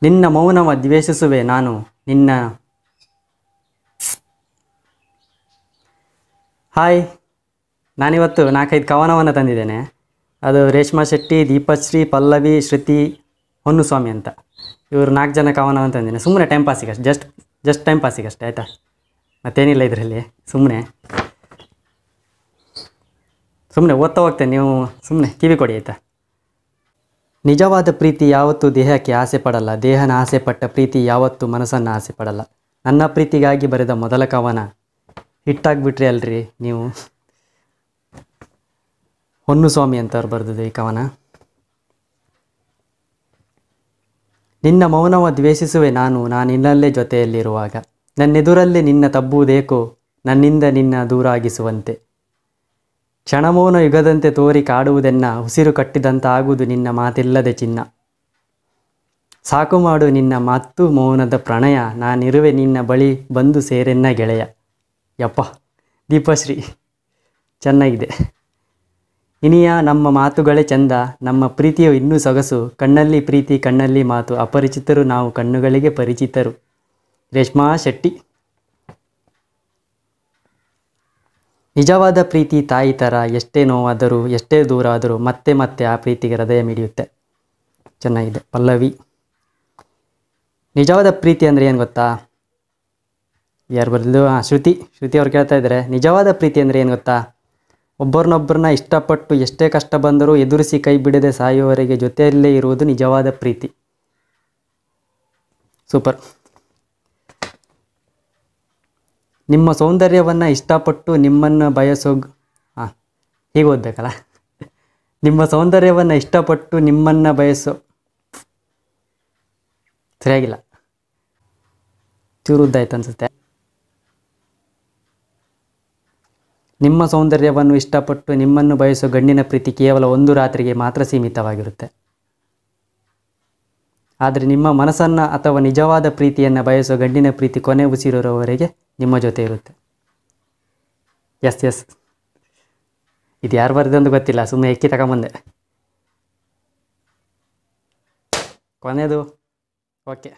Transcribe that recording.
ನಿನ್ನ ಮೌನವ ದ್ವೇಷಿಸುವೆ ನಾನು ನಿನ್ನ. ಹಾಯ್, ನಾನಿವತ್ತು 4-5 ಕವನವನ್ನು ತಂದಿದ್ದೇನೆ. ಅದು ರೇಷ್ಮಾ ಶೆಟ್ಟಿ, ದೀಪಶ್ರೀ, ಪಲ್ಲವಿ, ಶ್ರುತಿ, ಹೊನ್ನುಸ್ವಾಮಿ ಅಂತ ಇವರು 4 ಜನ ಕವನವನ್ನು ತಂದಿದ್ದೇನೆ. ಸುಮ್ಮನೆ ಟೈಮ್ ಪಾಸಿಗಷ್ಟೆ, ಜಸ್ಟ್ ಟೈಮ್ ಪಾಸಿಗಷ್ಟೆ, ಆಯಿತಾ? ಮತ್ತೇನಿಲ್ಲ ಇದರಲ್ಲಿ. ಸುಮ್ಮನೆ ಓದ್ತಾ ಹೋಗ್ತೇನೆ, ನೀವು ಸುಮ್ಮನೆ ಕಿವಿ ಕೊಡಿ, ಆಯಿತಾ? ನಿಜವಾದ ಪ್ರೀತಿ ಯಾವತ್ತೂ ದೇಹಕ್ಕೆ ಆಸೆ ಪಡಲ್ಲ, ದೇಹನ ಆಸೆ ಪಟ್ಟ ಪ್ರೀತಿ ಯಾವತ್ತೂ ಮನಸ್ಸನ್ನು ಆಸೆ ಪಡಲ್ಲ. ನನ್ನ ಪ್ರೀತಿಗಾಗಿ ಬರೆದ ಮೊದಲ ಕವನ ಹಿಟ್ಟಾಗಿಬಿಟ್ರಿ ಅಲ್ರಿ ನೀವು. ಹೊನ್ನುಸ್ವಾಮಿ ಅಂತವ್ರು ಬರೆದಿದ್ದು ಈ ಕವನ. ನಿನ್ನ ಮೌನವ ದ್ವೇಷಿಸುವೆ ನಾನಿನ್ನಲ್ಲೇ ಜೊತೆಯಲ್ಲಿರುವಾಗ, ನನ್ನೆದುರಲ್ಲೇ ನಿನ್ನ ತಬ್ಬುವುದೇಕೋ ನನ್ನಿಂದ ನಿನ್ನ ದೂರ ಆಗಿಸುವಂತೆ. ಕ್ಷಣಮೌನ ಯುಗದಂತೆ ತೋರಿ ಕಾಡುವುದೆನ್ನ, ಉಸಿರು ಕಟ್ಟಿದಂತಾಗುವುದು ನಿನ್ನ ಮಾತಿಲ್ಲದೆ ಚಿನ್ನ. ಸಾಕು ಮಾಡು ನಿನ್ನ ಮಾತು ಮೌನದ ಪ್ರಣಯ, ನಾನಿರುವೆ ನಿನ್ನ ಬಳಿ ಬಂದು ಸೇರೆನ್ನ ಗೆಳೆಯ. ಯಪ್ಪ, ದೀಪಶ್ರೀ ಚೆನ್ನಾಗಿದೆ. ಇನಿಯ ನಮ್ಮ ಮಾತುಗಳೇ ಚಂದ, ನಮ್ಮ ಪ್ರೀತಿಯು ಇನ್ನೂ ಸೊಗಸು, ಕಣ್ಣಲ್ಲಿ ಪ್ರೀತಿ ಕಣ್ಣಲ್ಲಿ ಮಾತು, ಅಪರಿಚಿತರು ನಾವು ಕಣ್ಣುಗಳಿಗೆ ಪರಿಚಿತರು. ರೇಷ್ಮಾ ಶೆಟ್ಟಿ. ನಿಜವಾದ ಪ್ರೀತಿ ತಾಯಿ ಥರ, ಎಷ್ಟೇ ನೋವಾದರೂ ಎಷ್ಟೇ ದೂರ ಆದರೂ ಮತ್ತೆ ಮತ್ತೆ ಆ ಪ್ರೀತಿಗೆ ಹೃದಯ ಮಿಡಿಯುತ್ತೆ. ಚೆನ್ನಾಗಿದೆ. ಪಲ್ಲವಿ. ನಿಜವಾದ ಪ್ರೀತಿ ಅಂದರೆ ಏನು ಗೊತ್ತಾ? ಯಾರು ಬರಲು? ಶ್ರುತಿ ಅವ್ರು ಕೇಳ್ತಾ ಇದ್ದಾರೆ. ನಿಜವಾದ ಪ್ರೀತಿ ಅಂದರೆ ಏನು ಗೊತ್ತಾ? ಒಬ್ಬರನ್ನೊಬ್ಬರನ್ನ ಇಷ್ಟಪಟ್ಟು ಎಷ್ಟೇ ಕಷ್ಟ ಬಂದರೂ ಎದುರಿಸಿ ಕೈ ಬಿಡದೆ ಸಾಯುವವರೆಗೆ ಜೊತೆಯಲ್ಲೇ ಇರುವುದು ನಿಜವಾದ ಪ್ರೀತಿ. ಸೂಪರ್. ನಿಮ್ಮ ಸೌಂದರ್ಯವನ್ನು ಇಷ್ಟಪಟ್ಟು ನಿಮ್ಮನ್ನು ಬಯಸೋ ಹೀಗೆ ಓದಬೇಕಲ್ಲ. ನಿಮ್ಮ ಸೌಂದರ್ಯವನ್ನು ಇಷ್ಟಪಟ್ಟು ನಿಮ್ಮನ್ನು ಬಯಸೋ, ಸರಿಯಾಗಿಲ್ಲ, ಚೂರು ಉದ್ದಾಯ್ತು ಅನಿಸುತ್ತೆ. ನಿಮ್ಮ ಸೌಂದರ್ಯವನ್ನು ಇಷ್ಟಪಟ್ಟು ನಿಮ್ಮನ್ನು ಬಯಸೋ ಗಂಡಿನ ಪ್ರೀತಿ ಕೇವಲ ಒಂದು ರಾತ್ರಿಗೆ ಮಾತ್ರ ಸೀಮಿತವಾಗಿರುತ್ತೆ. ಆದರೆ ನಿಮ್ಮ ಮನಸ್ಸನ್ನು ಅಥವಾ ನಿಜವಾದ ಪ್ರೀತಿಯನ್ನು ಬಯಸೋ ಗಂಡಿನ ಪ್ರೀತಿ ಕೊನೆ ಉಸಿರಿರೋವರೆಗೆ ನಿಮ್ಮ ಜೊತೆ ಇರುತ್ತೆ. ಎಸ್ ಇದು ಯಾರು ಬರೆದಂದು ಗೊತ್ತಿಲ್ಲ, ಸುಮ್ಮನೆ ಎಕ್ಕಿ ತಗೊಂಬಂದೆ. ಕೊನೆಯದು ಓಕೆ.